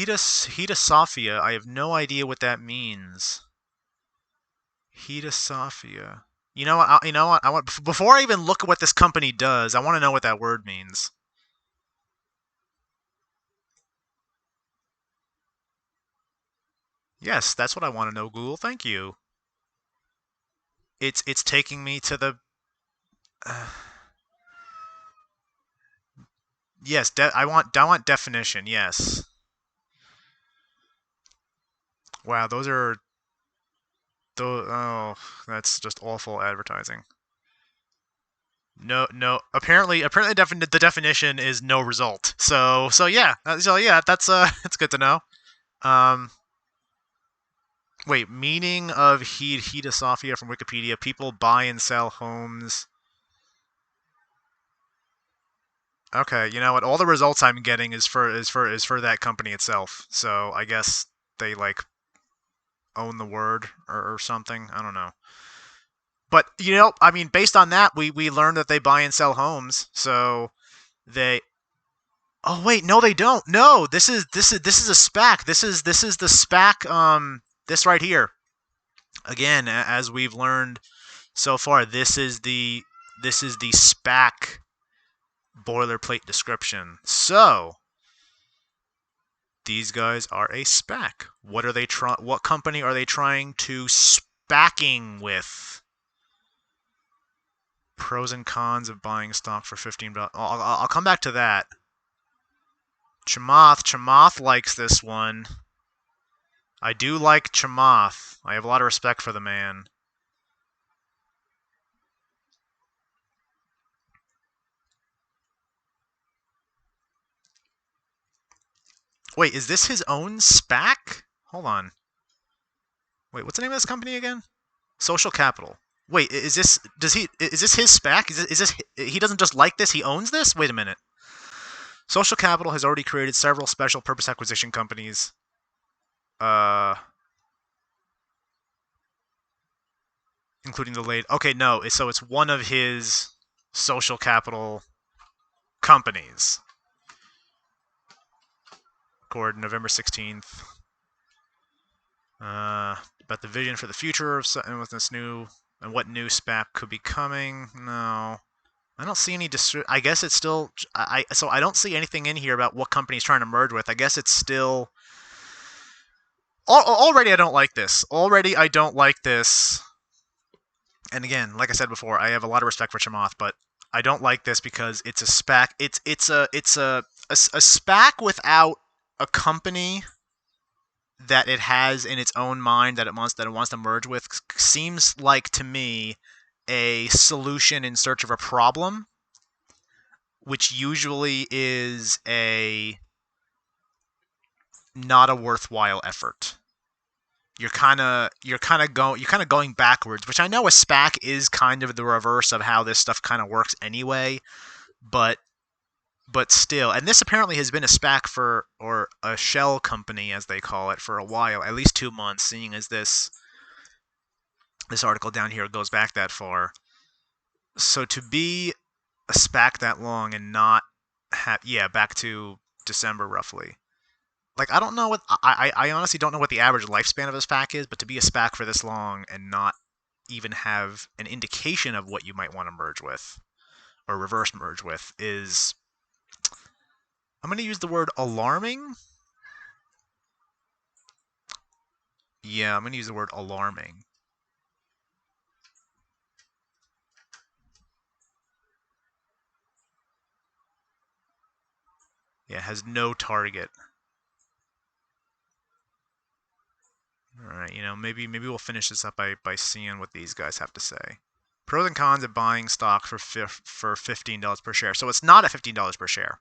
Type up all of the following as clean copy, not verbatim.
Hedosophia. I have no idea what that means. Hedosophia. You know what? You know what? I want before I even look at what this company does. I want to know what that word means. Yes, that's what I want to know, Google. Thank you. It's taking me to the. Yes, I want definition. Yes. Wow, those are. Oh, that's just awful advertising. No, no. Apparently, the definition is no result. So yeah, that's it's good to know. Um, wait, meaning of Hedosophia from Wikipedia: people buy and sell homes. Okay, you know what? All the results I'm getting is for that company itself. So I guess they like own the word or something. I don't know. But I mean, based on that, we learned that they buy and sell homes. So they. Oh wait, no, they don't. No, this is a SPAC. This is the SPAC. This right here. Again, as we've learned so far, this is the SPAC boilerplate description. So these guys are a SPAC. What are they What company are they trying to SPACing with? Pros and cons of buying stock for $15. I'll come back to that. Chamath likes this one. I do like Chamath. I have a lot of respect for the man. Wait, is this his own SPAC? Hold on. Wait, what's the name of this company again? Social Capital. Wait, is this his SPAC? Is this he doesn't just like this, he owns this? Wait a minute. Social Capital has already created several special purpose acquisition companies. Including the late. Okay, no, so it's one of his social capital companies. Recorded November 16th. About the vision for the future of with this new and what new SPAC could be coming. No, I don't see any. I guess it's still. So I don't see anything in here about what company's trying to merge with. I guess it's still. Already, I don't like this. Already, I don't like this. And again, like I said before, I have a lot of respect for Chamath, but I don't like this because it's a SPAC. It's a SPAC without a company that it has in its own mind that it wants to merge with. Seems like to me a solution in search of a problem, which usually is not a worthwhile effort. You're kind of going backwards, which I know a SPAC is kind of the reverse of how this stuff kind of works anyway, but still. And this apparently has been a SPAC or a shell company as they call it for a while, at least 2 months, seeing as this article down here goes back that far. So to be a SPAC that long and not have back to December roughly. Like, I don't know what I honestly don't know what the average lifespan of a SPAC is, but to be a SPAC for this long and not even have an indication of what you might want to merge with or reverse merge with is, I'm going to use the word alarming. Yeah, I'm going to use the word alarming. Yeah, it has no target. All right, maybe we'll finish this up by seeing what these guys have to say. Pros and cons of buying stock for $15 per share. So it's not at $15 per share.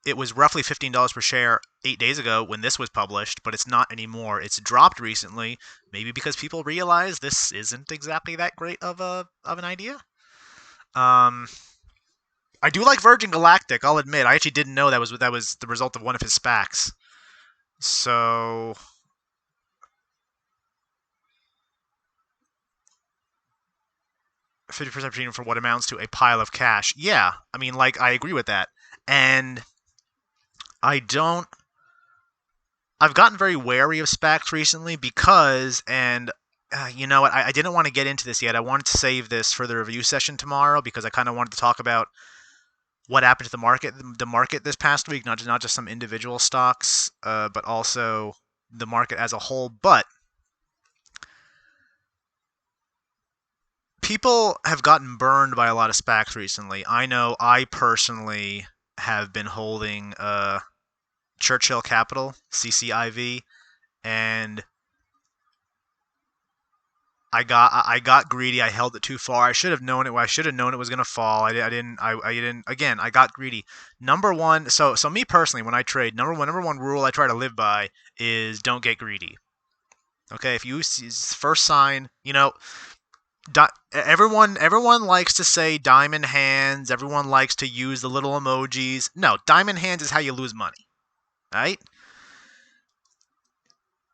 It was roughly $15 per share 8 days ago when this was published, but it's not anymore. It's dropped recently, maybe because people realize this isn't exactly that great of an idea. I do like Virgin Galactic. I'll admit, I actually didn't know that was the result of one of his SPACs. So 50% premium for what amounts to a pile of cash. Yeah, I mean, like, I agree with that. And I've gotten very wary of SPACs recently because, and you know what, I didn't want to get into this yet. I wanted to save this for the review session tomorrow because I kind of wanted to talk about what happened to the market this past week, not just some individual stocks, but also the market as a whole. But people have gotten burned by a lot of SPACs recently. I know I personally have been holding Churchill Capital, CCIV, and I got greedy. I held it too far. I should have known it. I should have known it was gonna fall. I didn't. I didn't. Again, I got greedy. Number one. So me personally, when I trade, number one rule I try to live by is don't get greedy. Okay, if you see first sign, everyone likes to say diamond hands. Everyone likes to use the little emojis. No, diamond hands is how you lose money. Right?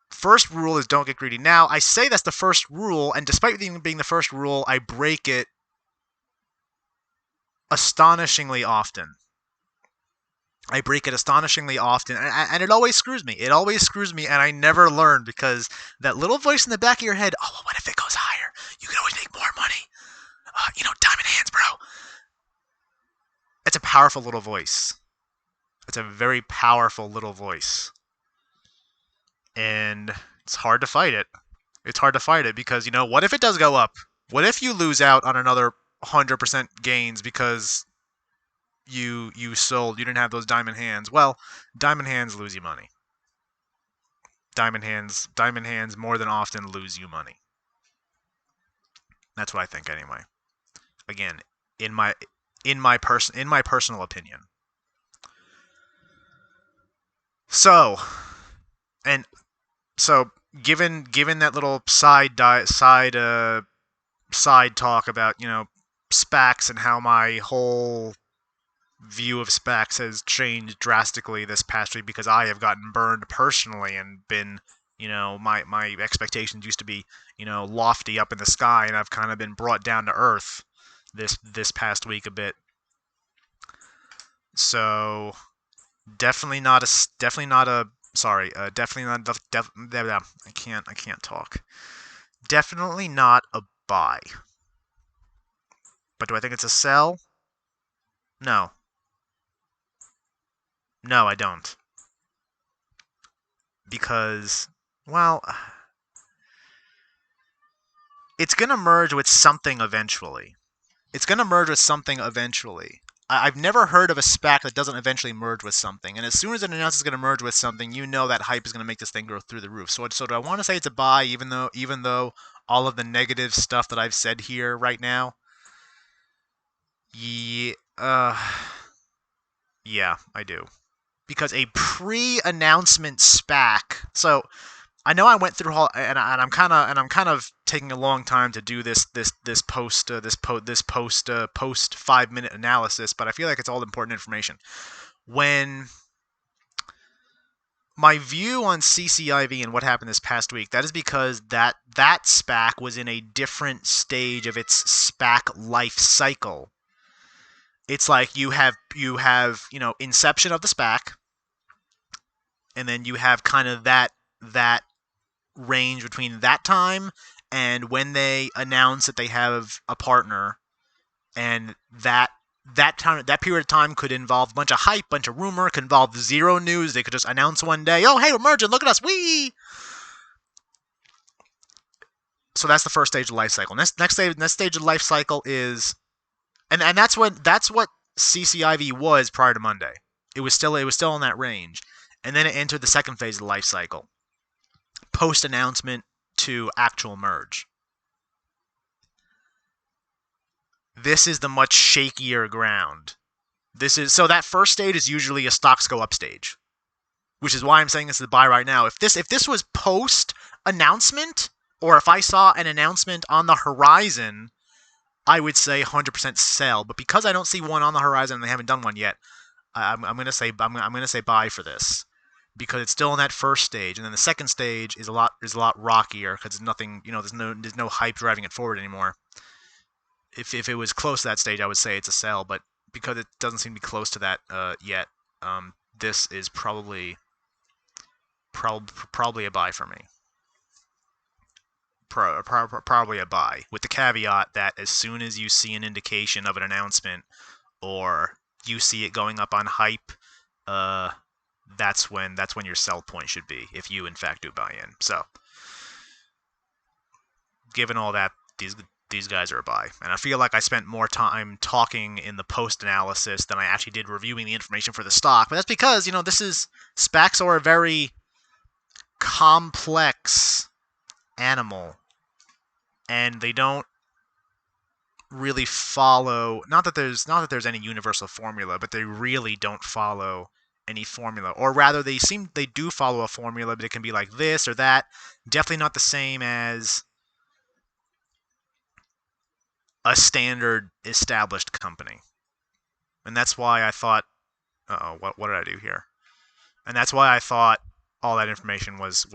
First rule is don't get greedy. Now, I say that's the first rule, and despite being the first rule, I break it astonishingly often. I break it astonishingly often, and it always screws me. It always screws me, and I never learn because that little voice in the back of your head, oh, well, what if it goes higher? You can always make more money. Diamond hands, bro. It's a powerful little voice. It's a very powerful little voice. And it's hard to fight it. It's hard to fight it because, what if it does go up? What if you lose out on another 100% gains because you sold, you didn't have those diamond hands? Well, diamond hands lose you money. Diamond hands more than often lose you money. That's what I think anyway. Again, in my personal opinion. So given that little side talk about SPACs and how my whole view of SPACs has changed drastically this past week because I have gotten burned personally and been my expectations used to be lofty up in the sky, and I've kind of been brought down to earth this past week a bit. So definitely not a I can't talk. Definitely not a buy. But do I think it's a sell? No. No, I don't. Because, well, it's going to merge with something eventually. I've never heard of a SPAC that doesn't eventually merge with something. And as soon as it announces it's going to merge with something, that hype is going to make this thing go through the roof. So do I want to say it's a buy, even though all of the negative stuff that I've said here right now? Yeah, yeah, I do. Because a pre-announcement SPAC. So I know I went through all, and I'm kind of taking a long time to do this post 5-minute analysis, but I feel like it's all important information. When my view on CCIV and what happened this past week, that is because that SPAC was in a different stage of its SPAC life cycle. It's like you have inception of the SPAC, and then you have kind of that range between that time and when they announce that they have a partner, and that period of time could involve a bunch of hype, bunch of rumor, could involve zero news. They could just announce one day, oh, hey, we're merging, look at us, wee! So that's the first stage of life cycle. Next stage of life cycle is, and that's what CCIV was prior to Monday. It was still in that range, and then it entered the second phase of the life cycle, post announcement to actual merge. This is the much shakier ground. So that first stage is usually a stocks go up stage, which is why I'm saying this is a buy right now. If this was post announcement, or if I saw an announcement on the horizon, I would say 100% sell. But because I don't see one on the horizon and they haven't done one yet, I'm gonna say buy for this, because it's still in that first stage, and then the second stage is a lot rockier because there's nothing, there's no hype driving it forward anymore. if it was close to that stage, I would say it's a sell. But because it doesn't seem to be close to that yet, this is probably a buy for me. Probably a buy, with the caveat that as soon as you see an indication of an announcement or you see it going up on hype, that's when your sell point should be, if you in fact do buy in. So, given all that, these guys are a buy. And I feel like I spent more time talking in the post analysis than I actually did reviewing the information for the stock. But that's because, SPACs are a very complex animal, and they don't really follow, not that there's any universal formula, but they really don't follow any formula. Or rather, they do follow a formula, but it can be like this or that. Definitely not the same as a standard established company. And that's why I thought, what did I do here? And that's why I thought all that information was